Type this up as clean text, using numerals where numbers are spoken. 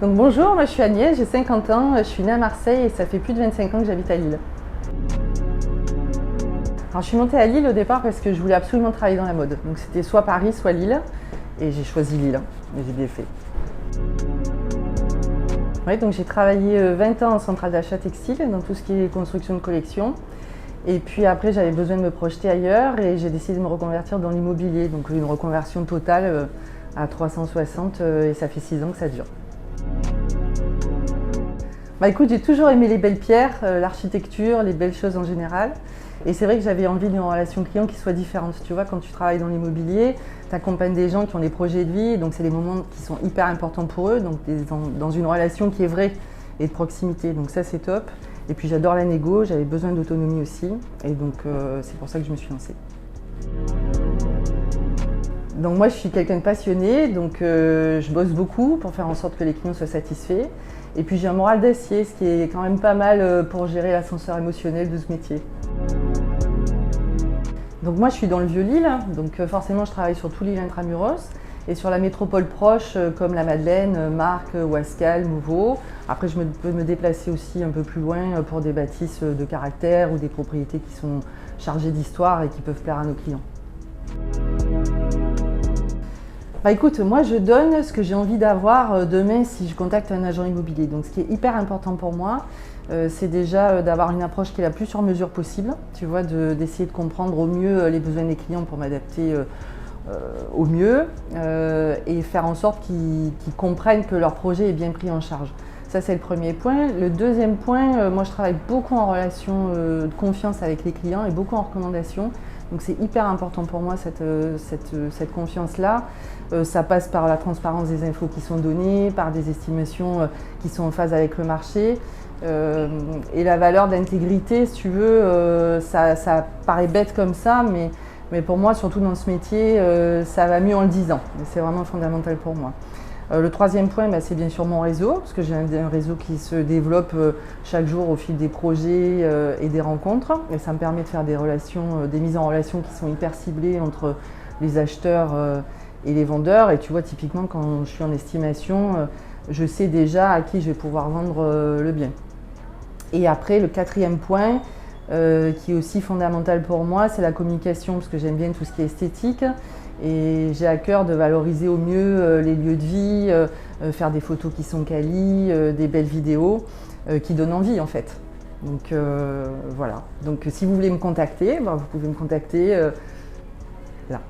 Donc bonjour, moi je suis Agnès, j'ai 50 ans, je suis née à Marseille et ça fait plus de 25 ans que j'habite à Lille. Alors je suis montée à Lille au départ parce que je voulais absolument travailler dans la mode. Donc c'était soit Paris, soit Lille. Et j'ai choisi Lille, et j'ai bien fait. Ouais, donc j'ai travaillé 20 ans en centrale d'achat textile, dans tout ce qui est construction de collection. Et puis après j'avais besoin de me projeter ailleurs et j'ai décidé de me reconvertir dans l'immobilier. Donc une reconversion totale à 360 et ça fait 6 ans que ça dure. Bah écoute, j'ai toujours aimé les belles pierres, l'architecture, les belles choses en général. Et c'est vrai que j'avais envie d'une relation client qui soit différente. Tu vois, quand tu travailles dans l'immobilier, tu accompagnes des gens qui ont des projets de vie, donc c'est des moments qui sont hyper importants pour eux, donc dans une relation qui est vraie et de proximité. Donc ça, c'est top. Et puis j'adore la négo, j'avais besoin d'autonomie aussi. Et donc c'est pour ça que je me suis lancée. Donc moi, je suis quelqu'un de passionné, donc je bosse beaucoup pour faire en sorte que les clients soient satisfaits. Et puis j'ai un moral d'acier, ce qui est quand même pas mal pour gérer l'ascenseur émotionnel de ce métier. Donc moi je suis dans le Vieux-Lille, donc forcément je travaille sur tout l'île intramuros et sur la métropole proche comme la Madeleine, Marcq, Ouascal, Mouveau. Après je peux me déplacer aussi un peu plus loin pour des bâtisses de caractère ou des propriétés qui sont chargées d'histoire et qui peuvent plaire à nos clients. Bah écoute, moi je donne ce que j'ai envie d'avoir demain si je contacte un agent immobilier. Donc ce qui est hyper important pour moi, c'est déjà d'avoir une approche qui est la plus sur mesure possible. Tu vois, d'essayer de comprendre au mieux les besoins des clients pour m'adapter au mieux et faire en sorte qu'ils comprennent que leur projet est bien pris en charge. Ça c'est le premier point. Le deuxième point, moi je travaille beaucoup en relation de confiance avec les clients et beaucoup en recommandation. Donc c'est hyper important pour moi cette confiance-là. Ça passe par la transparence des infos qui sont données, par des estimations qui sont en phase avec le marché. Et la valeur d'intégrité, si tu veux, ça paraît bête comme ça, mais pour moi, surtout dans ce métier, ça va mieux en le disant. C'est vraiment fondamental pour moi. Le troisième point, c'est bien sûr mon réseau, parce que j'ai un réseau qui se développe chaque jour au fil des projets et des rencontres. Et ça me permet de faire des relations, des mises en relation qui sont hyper ciblées entre les acheteurs et les vendeurs. Et tu vois, typiquement, quand je suis en estimation, je sais déjà à qui je vais pouvoir vendre le bien. Et après, le quatrième point, qui est aussi fondamental pour moi, c'est la communication, parce que j'aime bien tout ce qui est esthétique. Et j'ai à cœur de valoriser au mieux les lieux de vie, faire des photos qui sont quali, des belles vidéos qui donnent envie en fait. Donc voilà. Donc si vous voulez me contacter, vous pouvez me contacter là.